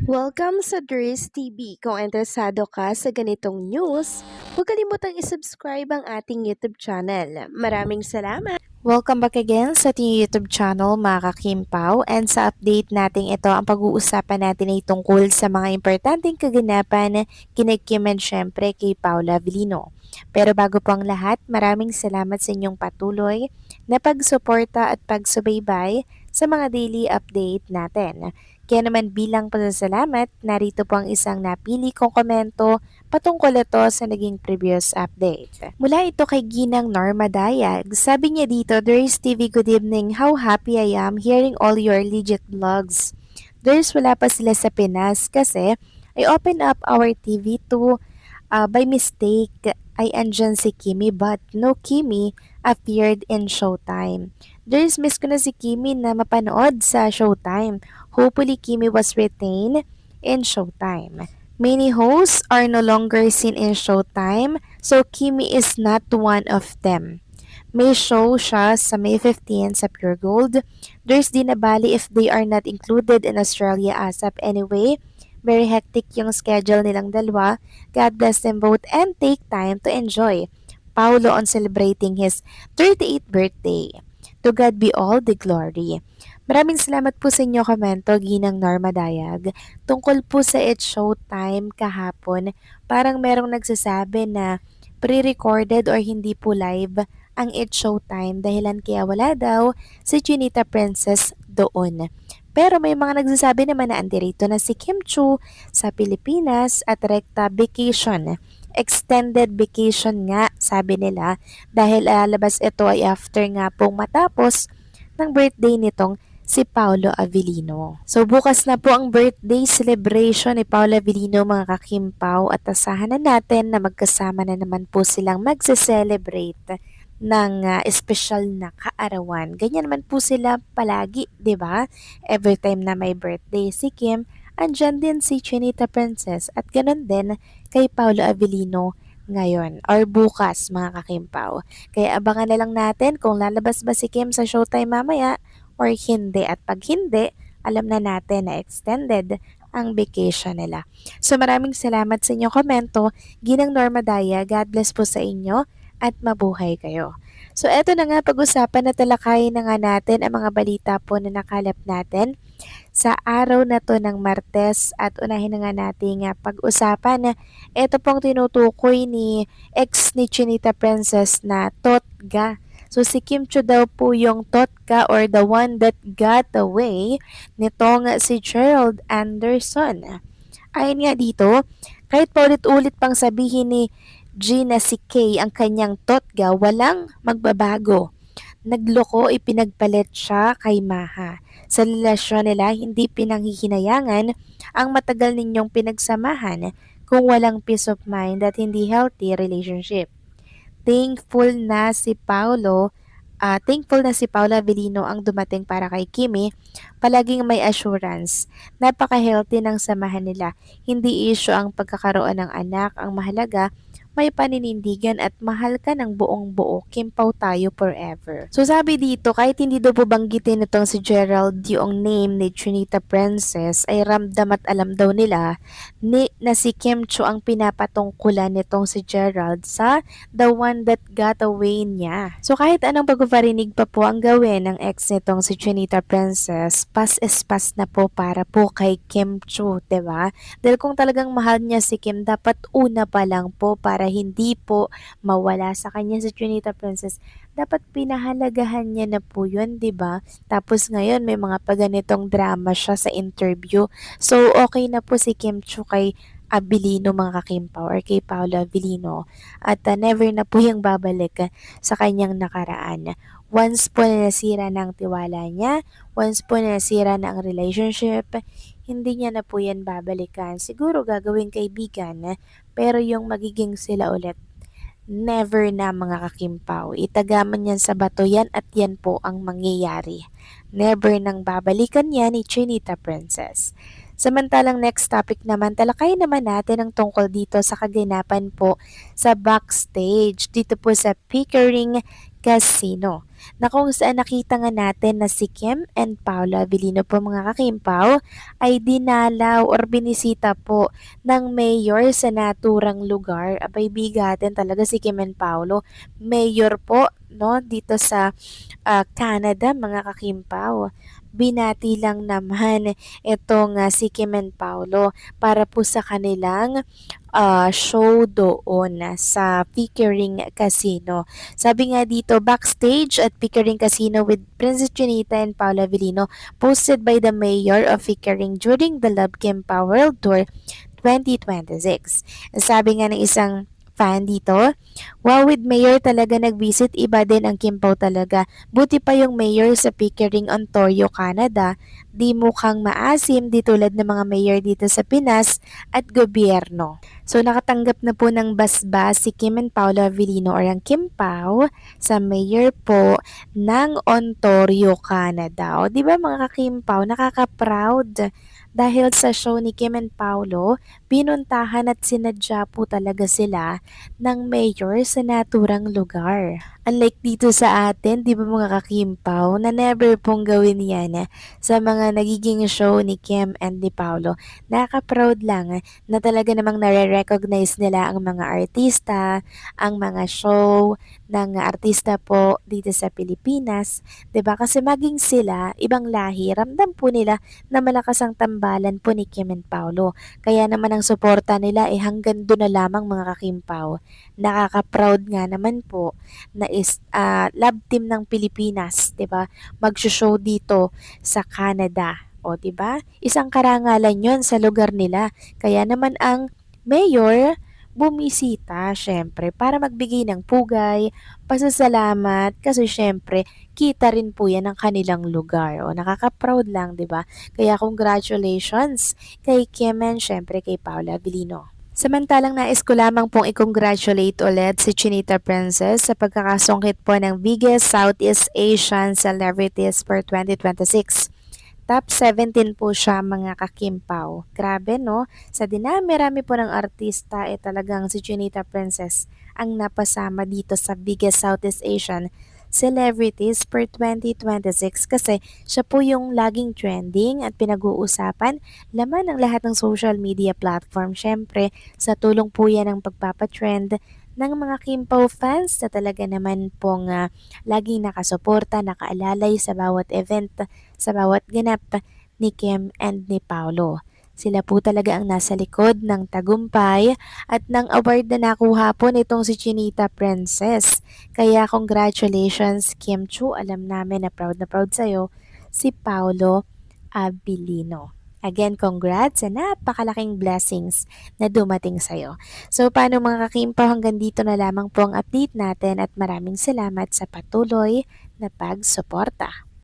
Welcome sa Dries TV. Kung interesado ka sa ganitong news, huwag kalimutang isubscribe ang ating YouTube channel. Maraming salamat! Welcome back again sa ating YouTube channel mga kakimpaw, and sa update natin ito ang pag-uusapan natin ay tungkol sa mga importanteng kaganapan kina Kim and syempre kay Paula Avellino. Pero bago po ang lahat, maraming salamat sa inyong patuloy na pagsuporta at pagsubaybay sa mga daily update natin. Kaya naman bilang pasasalamat, narito po ang isang napili kong komento patungkol ito sa naging previous update. Mula ito kay Ginang Norma Dayag. Sabi niya dito, Dries TV, good evening. How happy I am hearing all your legit vlogs. Dries, wala pa sila sa Pinas kasi I opened up our TV to by mistake. Ay andyan si Kimi but no Kimi appeared in Showtime. Dries, miss ko na si Kimi na mapanood sa Showtime. Hopefully, Kimi was retained in Showtime. Many hosts are no longer seen in Showtime, so Kimi is not one of them. May show siya sa May 15 sa Pure Gold. There's di nabali if they are not included in Australia ASAP anyway. Very hectic yung schedule nilang dalawa. God bless them both and take time to enjoy Paulo on celebrating his 38th birthday. To God be all the glory. Maraming salamat po sa inyo komento, Ginang Norma Dayag. Tungkol po sa It's Showtime kahapon, parang merong nagsasabi na pre-recorded or hindi po live ang It's Showtime dahilan kaya wala daw si Chinita Princess doon. Pero may mga nagsasabi naman na andirito na si Kim Chu sa Pilipinas at rekta vacation. Extended vacation nga, sabi nila, dahil lalabas ito ay after nga pong matapos ng birthday nitong si Paolo Avellino. So bukas na po ang birthday celebration ni Paolo Avellino mga kakimpaw at asahan na natin na magkasama na naman po silang magse-celebrate ng espesyal na kaarawan. Ganyan naman po sila palagi, 'di ba? Every time na may birthday si Kim, andyan din si Chinita Princess at ganun din kay Paolo Avellino ngayon or bukas mga kakimpaw. Kaya abangan na lang natin kung lalabas ba si Kim sa Showtime mamaya or hindi. At pag hindi, alam na natin na extended ang vacation nila. So maraming salamat sa inyong komento. Ginang Norma Daya, God bless po sa inyo at mabuhay kayo. So eto na nga, pag-usapan na talakayin na nga natin ang mga balita po na nakalap natin sa araw na to ng Martes at unahin na nga natin pag-usapan na ito pong tinutukoy ni ex ni Chinita Princess na Totga. So si Kim Chu daw po yung Totka or the one that got away nitong si Gerald Anderson. Ayon nga dito, kahit paulit-ulit pang sabihin ni Gina si Kay ang kanyang Totga, walang magbabago. Nagloko, ipinagpalit siya kay Maha. Sa relasyon nila, hindi pinanghihinayangan ang matagal ninyong pinagsamahan kung walang peace of mind at hindi healthy relationship. Thankful na si Paula Avellino ang dumating para kay Kimi, palaging may assurance. Napaka-healthy ng samahan nila. Hindi issue ang pagkakaroon ng anak, ang mahalaga may paninindigan at mahal ka ng buong buo, kimpaw tayo forever. So sabi dito, kahit hindi daw po banggitin itong si Gerald yung name ni Chinita Princess, ay ramdam at alam daw nila na si Kim Chu ang pinapatungkulan nitong si Gerald sa the one that got away niya. So kahit anong pagpaparinig pa po ang gawin ng ex nitong si Chinita Princess, pass is pass na po para po kay Kim Chu, 'di ba? Dahil kung talagang mahal niya si Kim, dapat una pa lang po para hindi po mawala sa kanya si Chinita Princess. Dapat pinahalagahan niya na po yun, 'di ba? Tapos ngayon may mga paganitong drama siya sa interview. So okay na po si Kim Chu kay Avellino mga kakimpaw or kay Paolo Avellino at never na po yung babalik sa kanyang nakaraan. Once po na nasira ng tiwala niya, once po na nasira na ang relationship, hindi niya na po yan babalikan. Siguro gagawing kaibigan, pero yung magiging sila ulit, never na mga kakimpaw. Itagaman yan sa bato yan at yan po ang mangyayari. Never nang babalikan yan ni Chinita Princess. Samantalang next topic naman, talakayin naman natin ang tungkol dito sa kaganapan po sa backstage dito po sa Pickering Casino. na kung saan nakita nga natin na si Kim and Paolo Abilino po mga kakimpaw ay dinalaw or binisita po ng mayor sa naturang lugar. Abay bigatin talaga si Kim and Paolo. Mayor po no dito sa Canada mga kakimpaw. Binati lang naman itong si Kim and Paolo para po sa kanilang show doon sa Pickering Casino. Sabi nga dito, backstage at Pickering Casino with Princess Chinita and Paula Avellino, posted by the mayor of Pickering during the Love Kim World Tour 2026. Sabi nga ng isang fan dito, wow, with mayor talaga nag-visit, iba din ang Kimpaw talaga. Buti pa yung mayor sa Pickering, Ontario, Canada. Di mukhang maasim di tulad ng mga mayor dito sa Pinas at gobyerno. So nakatanggap na po ng basbas si Kim and Paolo Avellino or ang Kim Pao sa mayor po ng Ontario, Canada. O di ba mga ka-Kim-Pao, nakaka-proud dahil sa show ni Kim and Paolo, pinuntahan at sinadya po talaga sila ng mayor sa naturang lugar. Unlike dito sa atin, di ba mga ka-Kim-Pao, na never pong gawin yan sa mga nagiging show ni Kim and ni Paolo. Nakaka-proud lang na talaga namang nare-recognize nila ang mga artista, ang mga show ng artista po dito sa Pilipinas. 'Di ba? Kasi maging sila, ibang lahi, ramdam po nila na malakas ang tambalan po ni Kim and Paolo. Kaya naman ang suporta nila hanggang doon na lamang mga kakimpaw. Nakaka-proud nga naman po na love team ng Pilipinas, 'di ba? Magso-show dito sa Canada. O, 'di ba? Isang karangalan 'yon sa lugar nila. Kaya naman ang mayor bumisita syempre para magbigay ng pugay, pasasalamat kasi syempre kita rin po yan ng kanilang lugar. O nakaka-proud lang, 'di ba? Kaya congratulations kay Kim and syempre kay Paula Avellino. Samantalang nais ko lamang pong i-congratulate ulit si Chinita Princess sa pagkakasungkit po ng biggest Southeast Asian Celebrities for 2026. Top 17 po siya mga kakimpaw. Grabe no? Sa dinami-rami po ng artista talagang si Chinita Princess ang napasama dito sa biggest Southeast Asian celebrities for 2026 kasi siya po yung laging trending at pinag-uusapan laman ng lahat ng social media platform. Syempre, sa tulong po yan ng pagpapatrend ng mga Kimpaw fans na talaga naman pong laging nakasuporta, nakaalalay sa bawat event, sa bawat ganap ni Kim and ni Paolo. Sila po talaga ang nasa likod ng tagumpay at ng award na nakuha po nitong si Chinita Princess. Kaya congratulations Kim Chu, alam namin na proud sa'yo si Paolo Abilino. Again, congrats sa napakalaking blessings na dumating sa'yo. So, paano mga kakimpaw, hanggang dito na lamang po ang update natin at maraming salamat sa patuloy na pagsuporta.